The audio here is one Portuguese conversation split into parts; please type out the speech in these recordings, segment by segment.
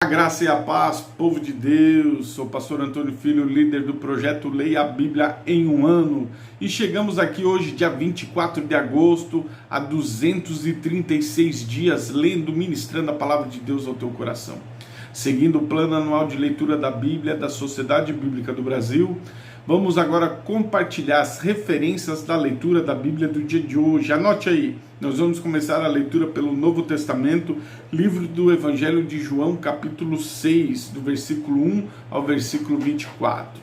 A graça e a paz, povo de Deus, sou o pastor Antônio Filho, líder do projeto Leia a Bíblia em um Ano, e chegamos aqui hoje, dia 24 de agosto, a 236 dias, lendo, ministrando a palavra de Deus ao teu coração. Seguindo o plano anual de leitura da Bíblia da Sociedade Bíblica do Brasil, vamos agora compartilhar as referências da leitura da Bíblia do dia de hoje. Anote aí, nós vamos começar a leitura pelo Novo Testamento, livro do Evangelho de João, capítulo 6, do versículo 1 ao versículo 24.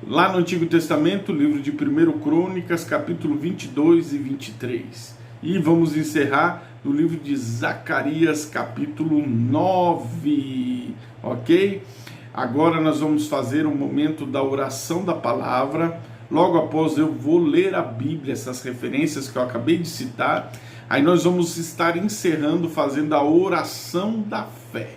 Lá no Antigo Testamento, livro de 1 Crônicas, capítulo 22 e 23. E vamos encerrar no livro de Zacarias, capítulo 9, ok? Agora nós vamos fazer um momento da oração da palavra. Logo após eu vou ler a Bíblia, essas referências que eu acabei de citar. Aí nós vamos estar encerrando, fazendo a oração da fé.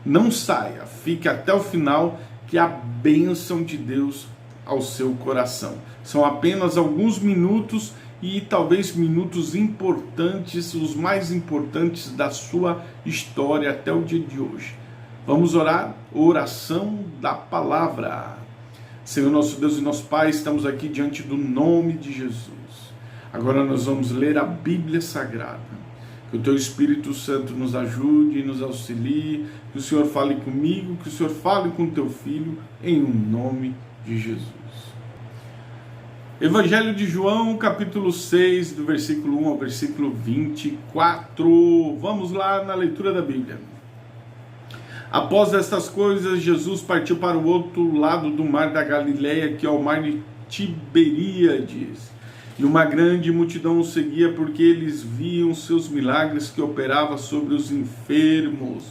Não saia, fique até o final, que a bênção de Deus ao seu coração. São apenas alguns minutos e talvez minutos importantes, os mais importantes da sua história até o dia de hoje. Vamos orar, oração da palavra. Senhor nosso Deus e nosso Pai, estamos aqui diante do nome de Jesus. Agora nós vamos ler a Bíblia Sagrada. Que o Teu Espírito Santo nos ajude e nos auxilie, que o Senhor fale comigo, que o Senhor fale com o Teu Filho, em nome de Jesus. Evangelho de João, capítulo 6, do versículo 1 ao versículo 24. Vamos lá na leitura da Bíblia. Após estas coisas, Jesus partiu para o outro lado do mar da Galileia, que é o mar de Tiberíades. E uma grande multidão o seguia, porque eles viam seus milagres que operava sobre os enfermos.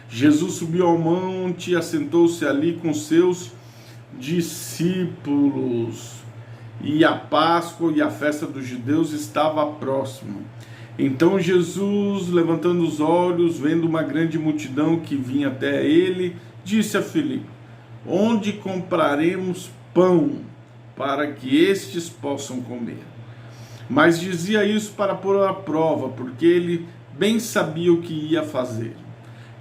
Jesus subiu ao monte e assentou-se ali com seus discípulos. E a Páscoa e a festa dos judeus estava próxima. Então Jesus, levantando os olhos, vendo uma grande multidão que vinha até ele, disse a Filipe: onde compraremos pão para que estes possam comer? Mas dizia isso para pôr à prova, porque ele bem sabia o que ia fazer.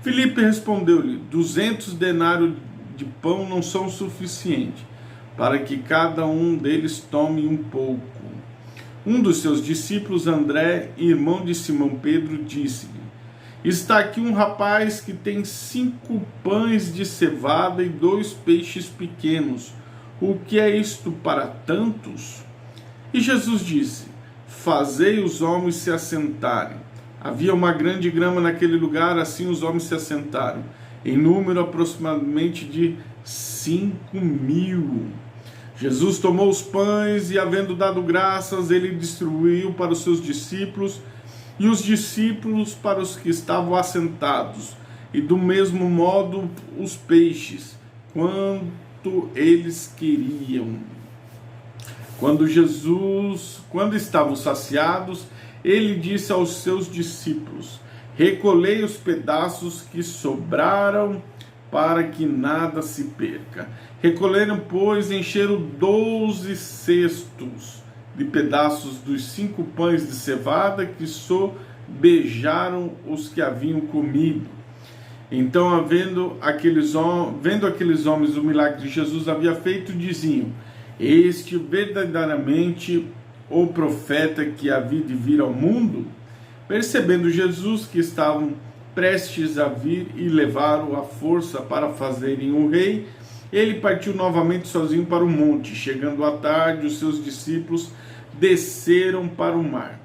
Filipe respondeu-lhe: 200 denários de pão não são suficientes para que cada um deles tome um pouco. Um dos seus discípulos, André, irmão de Simão Pedro, disse-lhe: está aqui um rapaz que tem 5 pães de cevada e 2 peixes pequenos. O que é isto para tantos? E Jesus disse: fazei os homens se assentarem. Havia uma grande grama naquele lugar, assim os homens se assentaram, em número aproximadamente de 5.000. Jesus tomou os pães e, havendo dado graças, ele distribuiu para os seus discípulos e os discípulos para os que estavam assentados, e do mesmo modo os peixes, quanto eles queriam. Quando estavam saciados, ele disse aos seus discípulos: recolhei os pedaços que sobraram, para que nada se perca. Recolheram, pois, encheram 12 cestos de pedaços dos 5 pães de cevada que sobejaram os que haviam comido. Então, vendo aqueles homens o milagre que Jesus havia feito, diziam: este verdadeiramente o profeta que havia de vir ao mundo? Percebendo Jesus que estavam prestes a vir e levaram à força para fazerem o rei, ele partiu novamente sozinho para o monte. Chegando à tarde, os seus discípulos desceram para o mar.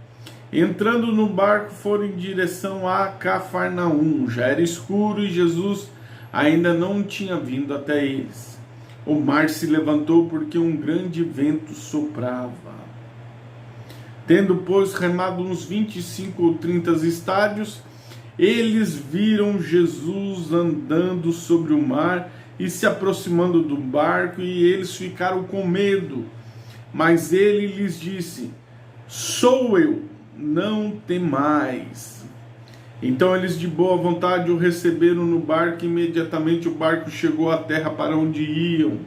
Entrando no barco, foram em direção a Cafarnaum. Já era escuro e Jesus ainda não tinha vindo até eles. O mar se levantou porque um grande vento soprava. Tendo, pois, remado uns 25 ou 30 estádios, eles viram Jesus andando sobre o mar e se aproximando do barco, e eles ficaram com medo. Mas ele lhes disse: sou eu, não temais. Então eles de boa vontade o receberam no barco, e imediatamente o barco chegou à terra para onde iam.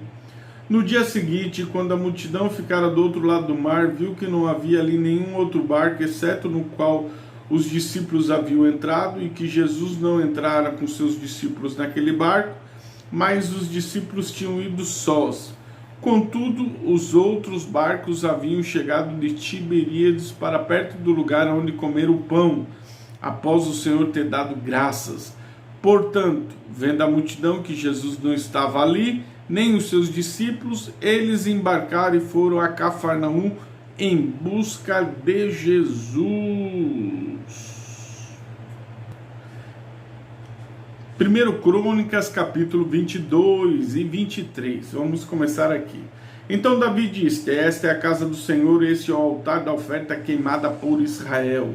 No dia seguinte, quando a multidão ficara do outro lado do mar, viu que não havia ali nenhum outro barco, exceto no qual os discípulos haviam entrado e que Jesus não entrara com seus discípulos naquele barco, mas os discípulos tinham ido sós. Contudo, os outros barcos haviam chegado de Tiberíades para perto do lugar onde comeram o pão, após o Senhor ter dado graças. Portanto, vendo a multidão que Jesus não estava ali, nem os seus discípulos, eles embarcaram e foram a Cafarnaum em busca de Jesus. 1 Crônicas, capítulo 22 e 23. Vamos começar aqui. Então Davi disse: esta é a casa do Senhor, este é o altar da oferta queimada por Israel.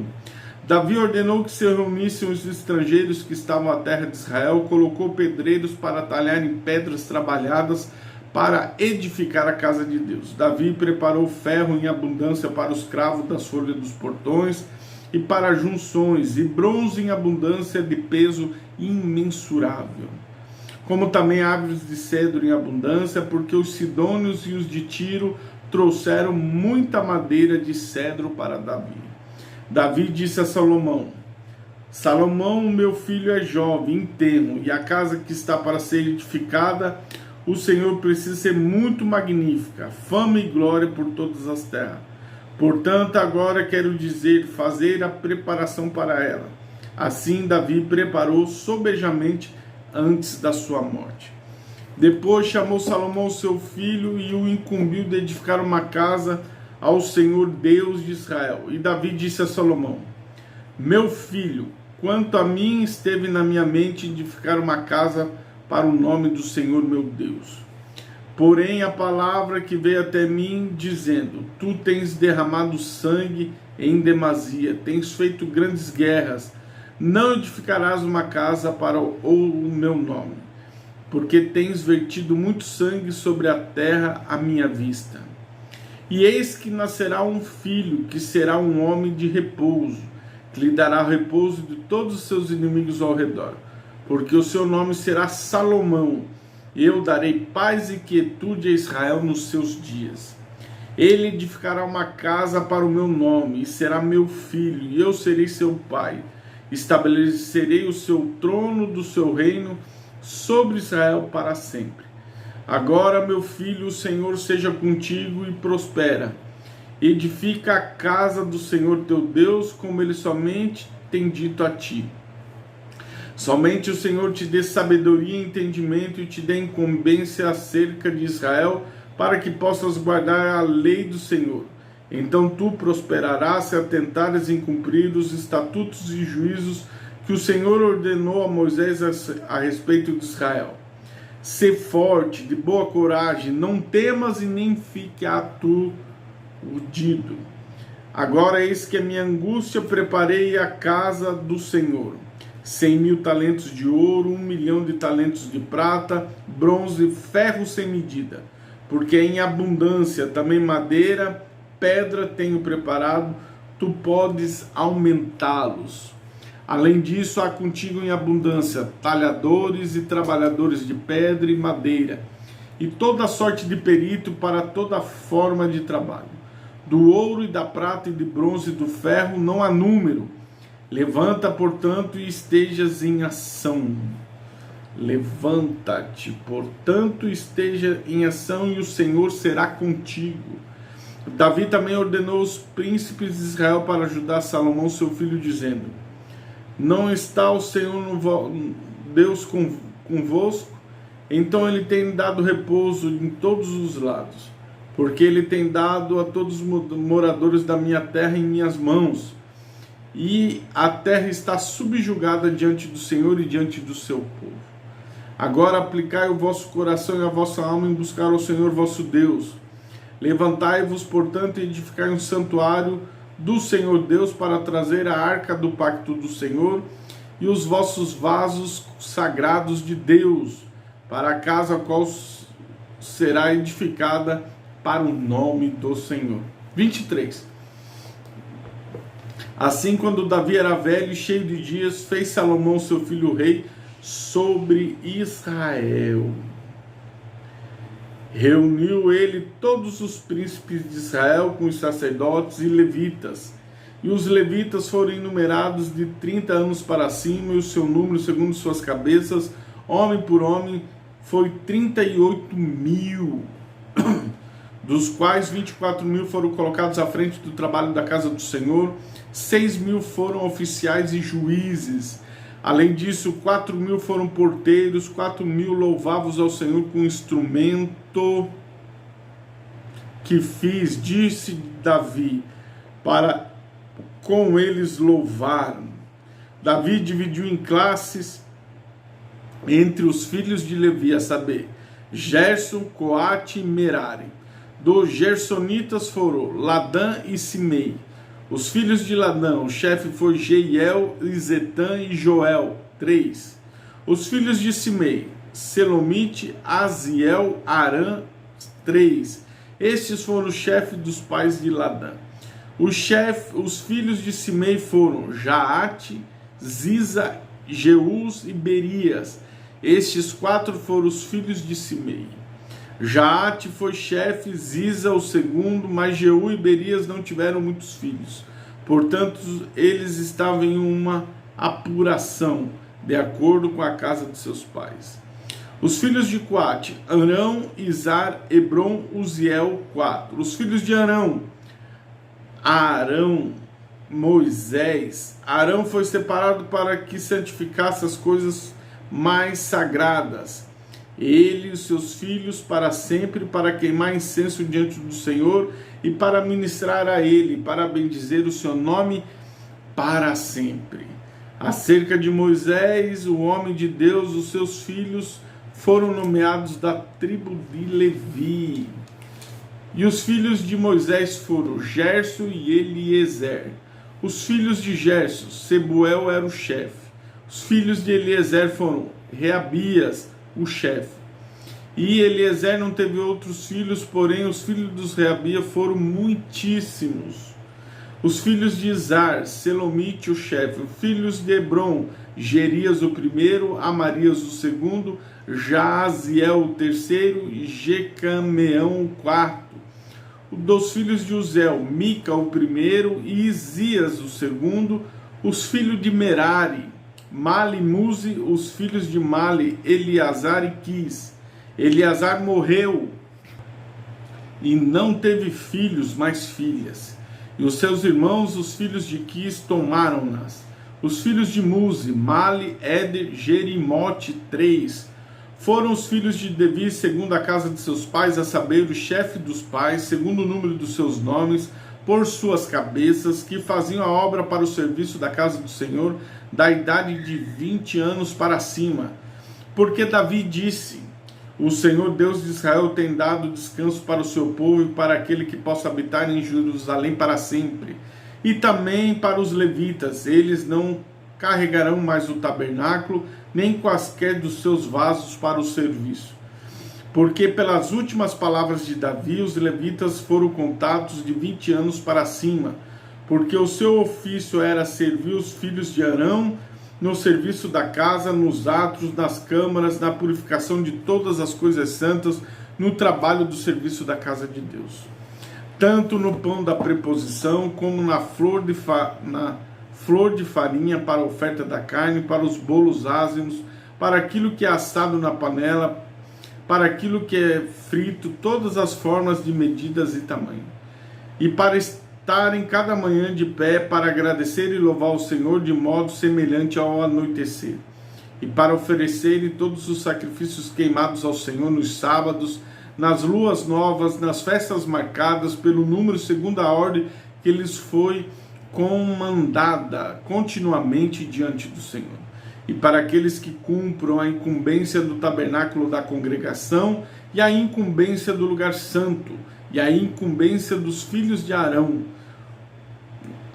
Davi ordenou que se reunissem os estrangeiros que estavam na terra de Israel, colocou pedreiros para talharem pedras trabalhadas para edificar a casa de Deus. Davi preparou ferro em abundância para os cravos das folhas dos portões e para junções, e bronze em abundância de peso imensurável, como também árvores de cedro em abundância, porque os sidônios e os de Tiro trouxeram muita madeira de cedro para Davi. Davi disse a Salomão: Salomão, meu filho, é jovem, enterro, e a casa que está para ser edificada, o Senhor precisa ser muito magnífica, fama e glória por todas as terras. Portanto, agora quero dizer, fazer a preparação para ela. Assim, Davi preparou sobejamente antes da sua morte. Depois chamou Salomão seu filho e o incumbiu de edificar uma casa ao Senhor Deus de Israel. E Davi disse a Salomão: meu filho, quanto a mim, esteve na minha mente edificar uma casa para o nome do Senhor meu Deus. Porém, a palavra que veio até mim, dizendo: tu tens derramado sangue em demasia, tens feito grandes guerras, não edificarás uma casa para o meu nome, porque tens vertido muito sangue sobre a terra à minha vista. E eis que nascerá um filho, que será um homem de repouso, que lhe dará repouso de todos os seus inimigos ao redor, porque o seu nome será Salomão. Eu darei paz e quietude a Israel nos seus dias. Ele edificará uma casa para o meu nome, e será meu filho, e eu serei seu pai. Estabelecerei o seu trono do seu reino sobre Israel para sempre. Agora, meu filho, o Senhor seja contigo e prospera. Edifica a casa do Senhor teu Deus, como ele somente tem dito a ti. Somente o Senhor te dê sabedoria e entendimento e te dê incumbência acerca de Israel, para que possas guardar a lei do Senhor. Então tu prosperarás se atentares em cumprir os estatutos e juízos que o Senhor ordenou a Moisés a respeito de Israel. Sê forte, de boa coragem, não temas e nem fique aturdido. Agora eis que a minha angústia preparei a casa do Senhor. 100.000 talentos de ouro, 1.000.000 de talentos de prata, bronze, ferro sem medida, porque em abundância também madeira, pedra tenho preparado, tu podes aumentá-los. Além disso, há contigo em abundância talhadores e trabalhadores de pedra e madeira, e toda sorte de perito para toda forma de trabalho. Do ouro e da prata e de bronze e do ferro não há número. Levanta, portanto, e estejas em ação. Levanta-te, portanto, esteja em ação, e o Senhor será contigo. Davi também ordenou os príncipes de Israel para ajudar Salomão, seu filho, dizendo: não está o Senhor Deus convosco? Então ele tem dado repouso em todos os lados, porque ele tem dado a todos os moradores da minha terra em minhas mãos. E a terra está subjugada diante do Senhor e diante do seu povo. Agora aplicai o vosso coração e a vossa alma em buscar ao Senhor vosso Deus. Levantai-vos, portanto, e edificai um santuário do Senhor Deus para trazer a arca do pacto do Senhor e os vossos vasos sagrados de Deus, para a casa a qual será edificada para o nome do Senhor. 23. Assim, quando Davi era velho e cheio de dias, fez Salomão seu filho rei sobre Israel. Reuniu ele todos os príncipes de Israel com os sacerdotes e levitas, E os levitas foram enumerados de 30 anos para cima, e o seu número, segundo suas cabeças, homem por homem, foi 38.000, dos quais 24.000 foram colocados à frente do trabalho da casa do Senhor, 6.000 foram oficiais e juízes. Além disso, 4.000 foram porteiros, 4.000 louvavam ao Senhor com instrumento que fiz, disse Davi, para com eles louvar. Davi dividiu em classes entre os filhos de Levi, a saber, Gerson, Coate e Merari. Dos gersonitas foram Ladã e Simei. Os filhos de Ladã, o chefe foi Jeiel, Zetã e Joel, 3. Os filhos de Simei, Selomite, Aziel, Arã, 3. Estes foram os chefes dos pais de Ladã. Os filhos de Simei foram Jaate, Ziza, Jeús e Berias. Estes 4 foram os filhos de Simei. Jaate foi chefe, Ziza o segundo, mas Jeú e Berias não tiveram muitos filhos. Portanto, eles estavam em uma apuração, de acordo com a casa de seus pais. Os filhos de Coate, Arão, Izar, Hebron, Uziel, 4. Os filhos de Arão, Arão, Moisés. Arão foi separado para que santificasse as coisas mais sagradas. Ele e os seus filhos para sempre, para queimar incenso diante do Senhor e para ministrar a ele, para bendizer o seu nome para sempre. Acerca de Moisés, o homem de Deus, os seus filhos foram nomeados da tribo de Levi. E os filhos de Moisés foram Gerson e Eliezer. Os filhos de Gerson, Sebuel era o chefe. Os filhos de Eliezer foram Reabias, o chefe. E Eliezer não teve outros filhos, porém os filhos dos Reabias foram muitíssimos. Os filhos de Izar, Selomite, o chefe. Os filhos de Hebron, Gerias o primeiro, Amarias o segundo, Jaziel o terceiro e Jecameão o quarto. Dos filhos de Uziel, Mica o primeiro e Isias o segundo. Os filhos de Merari, Mali e Muzi. Os filhos de Mali, Eleazar e Quis. Eleazar morreu e não teve filhos, mas filhas. E os seus irmãos, os filhos de Quis, tomaram-nas. Os filhos de Muzi, Mali, Eder, Jerimote, 3. Foram os filhos de Devi, segundo a casa de seus pais, a saber, o chefe dos pais, segundo o número dos seus nomes, por suas cabeças, que faziam a obra para o serviço da casa do Senhor, da idade de 20 anos para cima. Porque Davi disse: o Senhor Deus de Israel tem dado descanso para o seu povo e para aquele que possa habitar em Jerusalém para sempre. E também para os levitas, eles não carregarão mais o tabernáculo, nem quaisquer dos seus vasos para o serviço. Porque pelas últimas palavras de Davi, os levitas foram contados de 20 anos para cima, porque o seu ofício era servir os filhos de Arão no serviço da casa, nos atos, nas câmaras, na purificação de todas as coisas santas, no trabalho do serviço da casa de Deus. Tanto no pão da preposição, como na flor de farinha para a oferta da carne, para os bolos ázimos, para aquilo que é assado na panela, para aquilo que é frito, todas as formas de medidas e tamanho. E para estarem cada manhã de pé, para agradecer e louvar o Senhor de modo semelhante ao anoitecer. E para oferecerem todos os sacrifícios queimados ao Senhor nos sábados, nas luas novas, nas festas marcadas pelo número segundo a ordem que lhes foi comandada continuamente diante do Senhor. E para aqueles que cumpram a incumbência do tabernáculo da congregação e a incumbência do lugar santo e a incumbência dos filhos de Arão,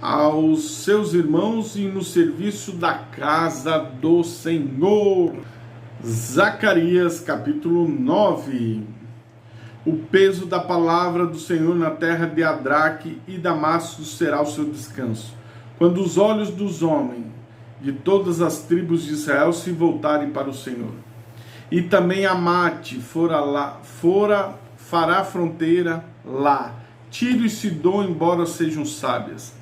aos seus irmãos e no serviço da casa do Senhor. Zacarias capítulo 9. O peso da palavra do Senhor na terra de Adraque e Damasco será o seu descanso, quando os olhos dos homens de todas as tribos de Israel se voltarem para o Senhor. E também Amate fará fronteira lá. Tiro e Sidom, embora sejam sábias,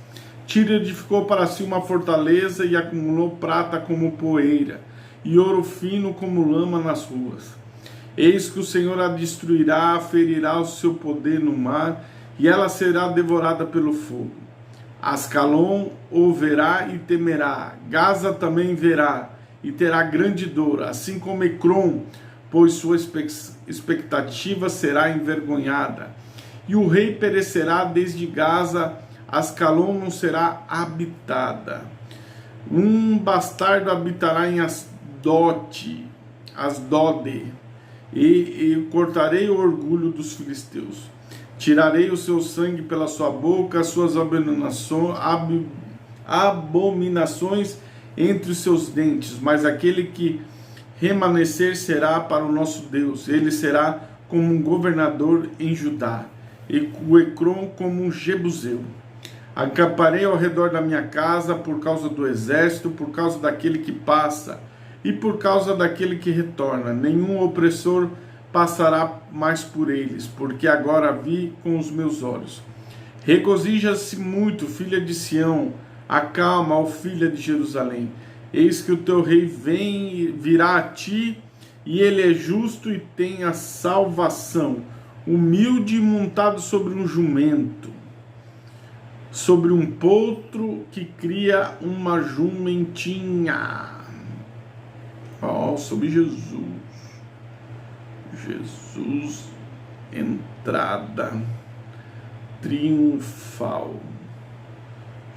Tiro edificou para si uma fortaleza e acumulou prata como poeira, e ouro fino como lama nas ruas. Eis que o Senhor a destruirá, ferirá o seu poder no mar, e ela será devorada pelo fogo. Ascalon o verá e temerá, Gaza também verá, e terá grande dor, assim como Ecrom, pois sua expectativa será envergonhada. E o rei perecerá desde Gaza, Ascalon não será habitada. Um bastardo habitará em Asdode, e cortarei o orgulho dos filisteus. Tirarei o seu sangue pela sua boca, as suas abominações entre os seus dentes, mas aquele que remanescer será para o nosso Deus. Ele será como um governador em Judá, e o Ecrom como um jebuseu. Acamparei ao redor da minha casa por causa do exército, por causa daquele que passa e por causa daquele que retorna. Nenhum opressor passará mais por eles, porque agora vi com os meus olhos. Regozija-se muito, filha de Sião, acalma, ó filha de Jerusalém. Eis que o teu rei virá a ti, e ele é justo e tem a salvação, humilde e montado sobre um jumento, sobre um potro que cria uma jumentinha. Sobre Jesus. Jesus, entrada triunfal.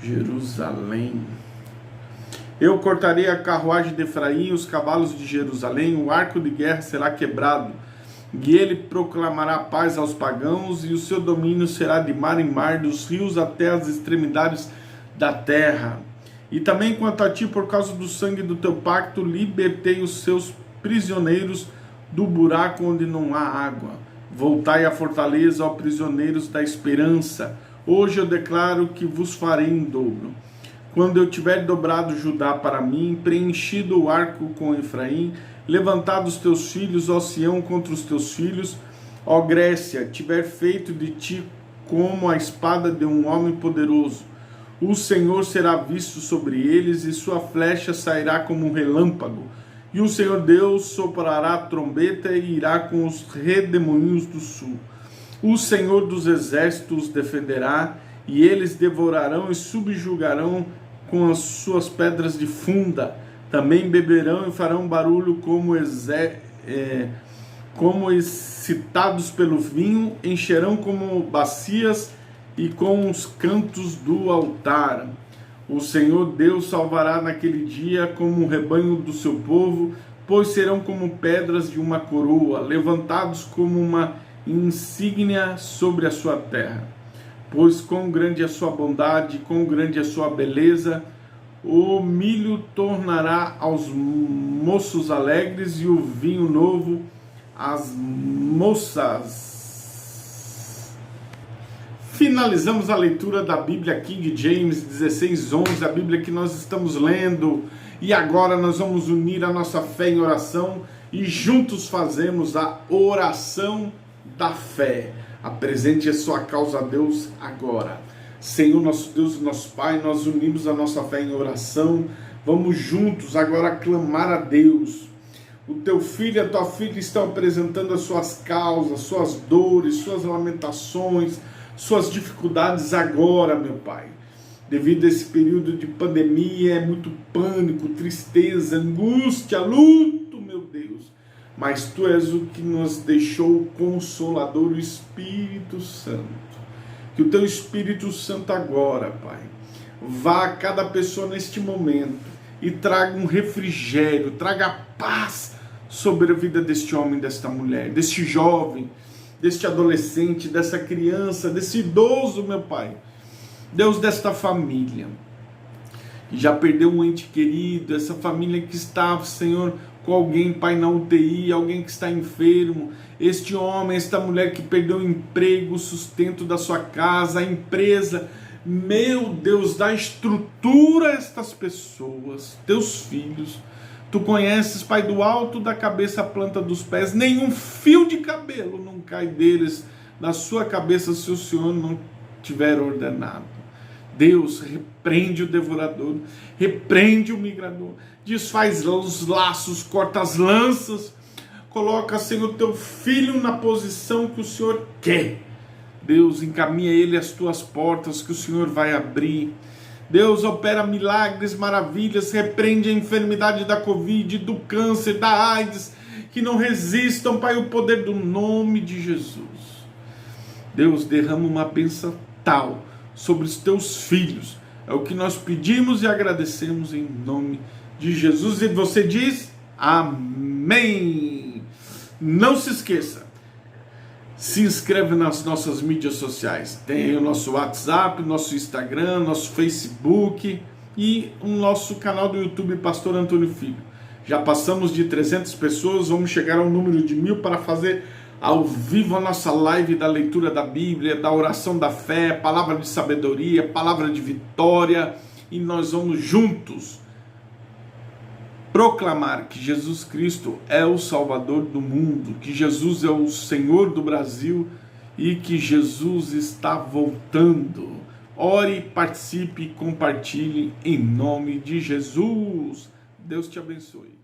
Jerusalém. Eu cortarei a carruagem de Efraim, os cavalos de Jerusalém, o arco de guerra será quebrado, e ele proclamará paz aos pagãos, e o seu domínio será de mar em mar, dos rios até as extremidades da terra. E também quanto a ti, por causa do sangue do teu pacto, libertei os seus prisioneiros do buraco onde não há água. Voltai à fortaleza, ó prisioneiros da esperança. Hoje eu declaro que vos farei em dobro. Quando eu tiver dobrado Judá para mim, preenchido o arco com Efraim, levantado os teus filhos, ó Sião, contra os teus filhos, ó Grécia, tiver feito de ti como a espada de um homem poderoso, o Senhor será visto sobre eles, e sua flecha sairá como um relâmpago, e o Senhor Deus soprará a trombeta e irá com os redemoinhos do sul. O Senhor dos exércitos os defenderá, e eles devorarão e subjugarão com as suas pedras de funda. Também beberão e farão barulho como excitados pelo vinho, encherão como bacias e com os cantos do altar. O Senhor Deus salvará naquele dia como um rebanho do seu povo, pois serão como pedras de uma coroa, levantados como uma insígnia sobre a sua terra. Pois quão grande é a sua bondade, quão grande é a sua beleza. O milho tornará aos moços alegres, e o vinho novo às moças. Finalizamos a leitura da Bíblia King James 16:11, a Bíblia que nós estamos lendo, e agora nós vamos unir a nossa fé em oração e juntos fazemos a oração da fé. Apresente a sua causa a Deus agora. Senhor, nosso Deus e nosso Pai, nós unimos a nossa fé em oração. Vamos juntos agora clamar a Deus. O teu filho e a tua filha estão apresentando as suas causas, suas dores, suas lamentações, suas dificuldades agora, meu Pai. Devido a esse período de pandemia, é muito pânico, tristeza, angústia, luto, meu Deus. Mas Tu és o que nos deixou o Consolador, o Espírito Santo. Que o Teu Espírito Santo agora, Pai, vá a cada pessoa neste momento e traga um refrigério, traga paz sobre a vida deste homem, desta mulher, deste jovem, deste adolescente, dessa criança, desse idoso, meu Pai. Deus, desta família que já perdeu um ente querido, essa família que está, Senhor, com alguém, Pai, na UTI, alguém que está enfermo, este homem, esta mulher que perdeu o emprego, o sustento da sua casa, a empresa. Meu Deus, dá estrutura a estas pessoas, teus filhos. Tu conheces, Pai, do alto da cabeça à planta dos pés, nenhum fio de cabelo não cai deles na sua cabeça se o Senhor não tiver ordenado. Deus, repreende o devorador, repreende o migrador, desfaz os laços, corta as lanças, coloca, Senhor, teu filho na posição que o Senhor quer. Deus, encaminha ele às tuas portas que o Senhor vai abrir. Deus, opera milagres, maravilhas, repreende a enfermidade da Covid, do câncer, da AIDS, que não resistam, Pai, o poder do nome de Jesus. Deus, derrama uma bênção tal sobre os teus filhos. É o que nós pedimos e agradecemos em nome de Jesus. E você diz amém. Não se esqueça, se inscreve nas nossas mídias sociais. Tem o nosso WhatsApp, nosso Instagram, nosso Facebook e o nosso canal do YouTube, Pastor Antônio Filho. Já passamos de 300 pessoas, vamos chegar ao número de 1000 para fazer ao vivo a nossa live da leitura da Bíblia, da oração da fé, palavra de sabedoria, palavra de vitória, e nós vamos juntos proclamar que Jesus Cristo é o Salvador do mundo, que Jesus é o Senhor do Brasil e que Jesus está voltando. Ore, participe e compartilhe em nome de Jesus. Deus te abençoe.